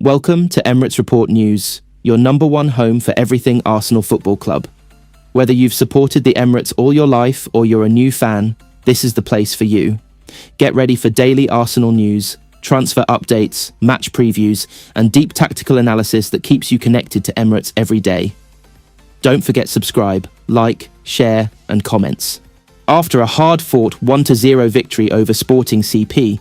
Welcome to Emirates Report News, your number one home for everything Arsenal Football Club. Whether you've supported the Emirates all your life or you're a new fan, this is the place for you. Get ready for daily Arsenal news, transfer updates, match previews, and deep tactical analysis that keeps you connected to Emirates every day. Don't forget subscribe, like, share, and comments. After a hard-fought 1-0 victory over Sporting CP,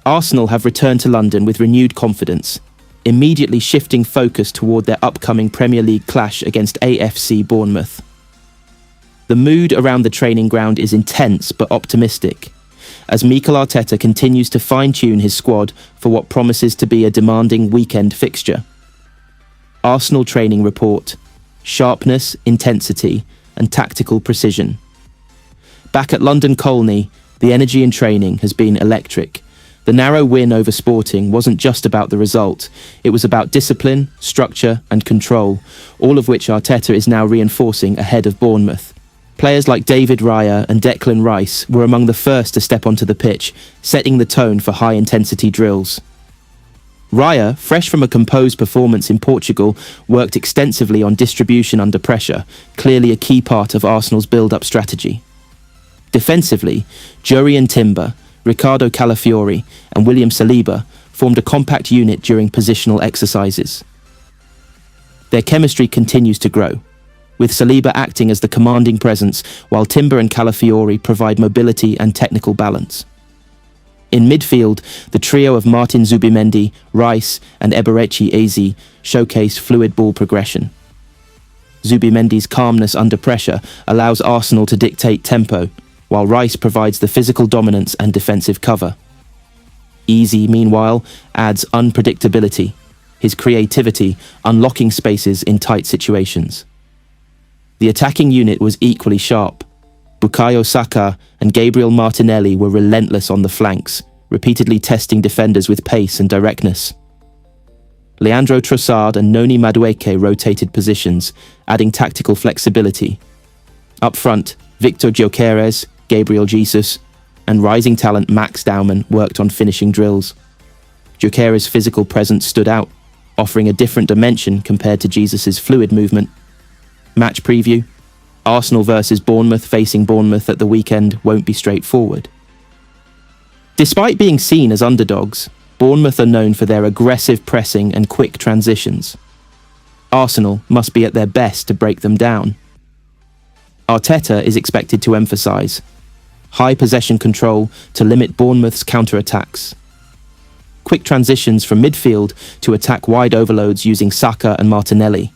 Arsenal have returned to London with renewed confidence, immediately shifting focus toward their upcoming Premier League clash against AFC Bournemouth. The mood around the training ground is intense but optimistic, as Mikel Arteta continues to fine-tune his squad for what promises to be a demanding weekend fixture. Arsenal training report: sharpness, intensity, and tactical precision. Back at London Colney, the energy in training has been electric. The narrow win over Sporting wasn't just about the result, it was about discipline, structure, and control, all of which Arteta is now reinforcing ahead of Bournemouth. Players like David Raya and Declan Rice were among the first to step onto the pitch, setting the tone for high-intensity drills. Raya, fresh from a composed performance in Portugal, worked extensively on distribution under pressure, clearly a key part of Arsenal's build-up strategy. Defensively, Jurrien Timber, Ricardo Calafiori, and William Saliba formed a compact unit during positional exercises. Their chemistry continues to grow, with Saliba acting as the commanding presence, while Timber and Calafiori provide mobility and technical balance. In midfield, the trio of Martin Zubimendi, Rice, and Eberechi Eze showcased fluid ball progression. Zubimendi's calmness under pressure allows Arsenal to dictate tempo, while Rice provides the physical dominance and defensive cover. Eze, meanwhile, adds unpredictability, his creativity unlocking spaces in tight situations. The attacking unit was equally sharp. Bukayo Saka and Gabriel Martinelli were relentless on the flanks, repeatedly testing defenders with pace and directness. Leandro Trossard and Noni Madueke rotated positions, adding tactical flexibility. Up front, Victor Gyökeres, Gabriel Jesus, and rising talent Max Daumann worked on finishing drills. Gyökeres' physical presence stood out, offering a different dimension compared to Jesus' fluid movement. Match preview: Arsenal versus Bournemouth. Facing Bournemouth at the weekend won't be straightforward. Despite being seen as underdogs, Bournemouth are known for their aggressive pressing and quick transitions. Arsenal must be at their best to break them down. Arteta is expected to emphasise high possession control to limit Bournemouth's counter-attacks. Quick transitions from midfield to attack wide overloads using Saka and Martinelli.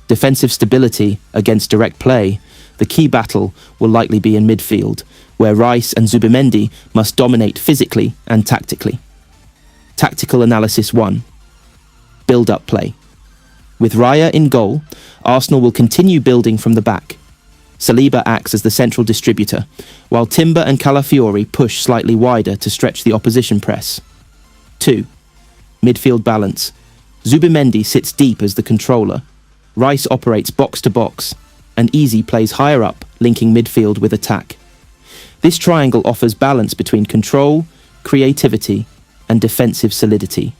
Defensive stability against direct play. The key battle will likely be in midfield, where Rice and Zubimendi must dominate physically and tactically. Tactical analysis 1. Build-up play. With Raya in goal, Arsenal will continue building from the back. Saliba acts as the central distributor, while Timber and Calafiori push slightly wider to stretch the opposition press. 2. Midfield balance. Zubimendi sits deep as the controller. Rice operates box-to-box, and Eze plays higher up, linking midfield with attack. This triangle offers balance between control, creativity, and defensive solidity.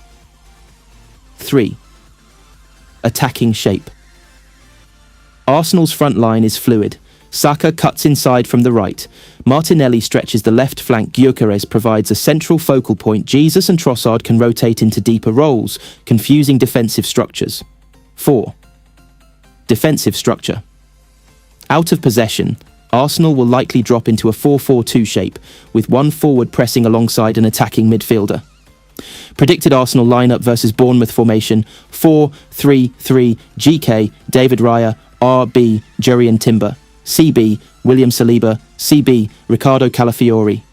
3. Attacking shape. Arsenal's front line is fluid. Saka cuts inside from the right. Martinelli stretches the left flank. Gyökeres provides a central focal point. Jesus and Trossard can rotate into deeper roles, confusing defensive structures. 4. Defensive structure. Out of possession, Arsenal will likely drop into a 4-4-2 shape, with one forward pressing alongside an attacking midfielder. Predicted Arsenal lineup versus Bournemouth formation: 4-3-3, GK, David Raya, RB, Jurrien Timber, CB, William Saliba, CB, Ricardo Calafiori,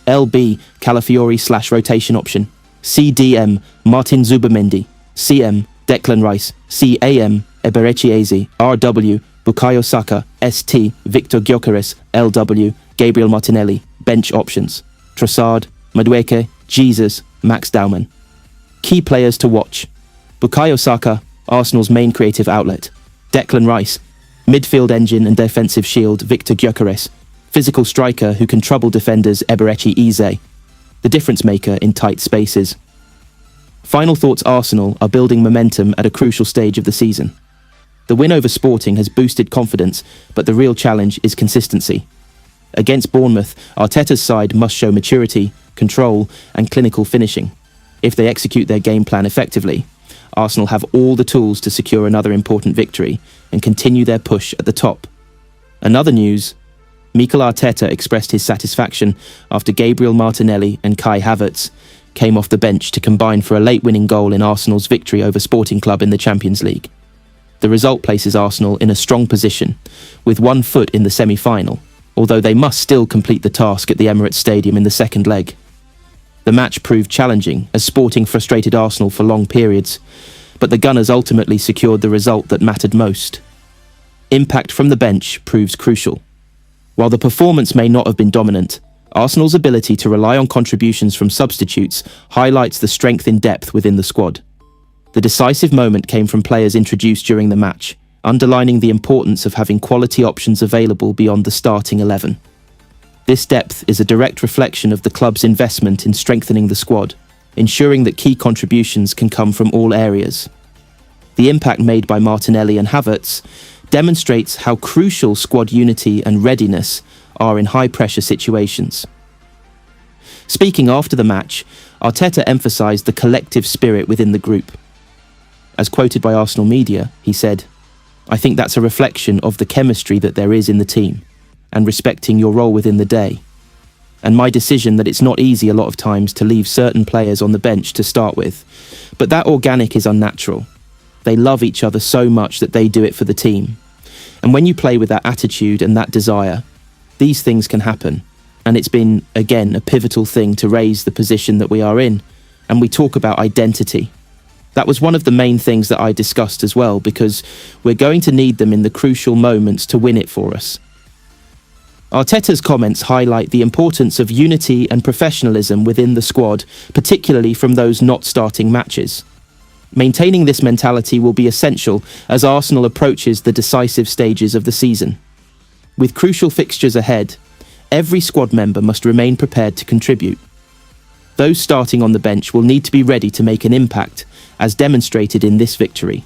LB, Calafiori/rotation option, CDM, Martin Zubimendi, CM, Declan Rice, CAM, Eberechi Eze, RW, Bukayo Saka, ST, Victor Gyökeres, LW, Gabriel Martinelli. Bench options: Trossard, Madueke, Jesus, Max Daumann. Key players to watch: Bukayo Saka, Arsenal's main creative outlet. Declan Rice, midfield engine and defensive shield. Victor Gyökeres, physical striker who can trouble defenders. Eberechi Eze, the difference maker in tight spaces. Final thoughts: Arsenal are building momentum at a crucial stage of the season. The win over Sporting has boosted confidence, but the real challenge is consistency. Against Bournemouth, Arteta's side must show maturity, control, and clinical finishing. If they execute their game plan effectively, Arsenal have all the tools to secure another important victory and continue their push at the top. Another news: Mikel Arteta expressed his satisfaction after Gabriel Martinelli and Kai Havertz came off the bench to combine for a late winning goal in Arsenal's victory over Sporting Club in the Champions League. The result places Arsenal in a strong position, with 1 foot in the semi-final, although they must still complete the task at the Emirates Stadium in the second leg. The match proved challenging as Sporting frustrated Arsenal for long periods, but the Gunners ultimately secured the result that mattered most. Impact from the bench proves crucial. While the performance may not have been dominant, Arsenal's ability to rely on contributions from substitutes highlights the strength in depth within the squad. The decisive moment came from players introduced during the match, underlining the importance of having quality options available beyond the starting 11. This depth is a direct reflection of the club's investment in strengthening the squad, ensuring that key contributions can come from all areas. The impact made by Martinelli and Havertz demonstrates how crucial squad unity and readiness are in high-pressure situations. Speaking after the match, Arteta emphasised the collective spirit within the group. As quoted by Arsenal media, he said, "I think that's a reflection of the chemistry that there is in the team, and respecting your role within the day. And my decision that it's not easy a lot of times to leave certain players on the bench to start with, but that organic is unnatural. They love each other so much that they do it for the team. And when you play with that attitude and that desire, these things can happen. And it's been, again, a pivotal thing to raise the position that we are in. And we talk about identity. That was one of the main things that I discussed as well, because we're going to need them in the crucial moments to win it for us." Arteta's comments highlight the importance of unity and professionalism within the squad, particularly from those not starting matches. Maintaining this mentality will be essential as Arsenal approaches the decisive stages of the season. With crucial fixtures ahead, every squad member must remain prepared to contribute. Those starting on the bench will need to be ready to make an impact, as demonstrated in this victory.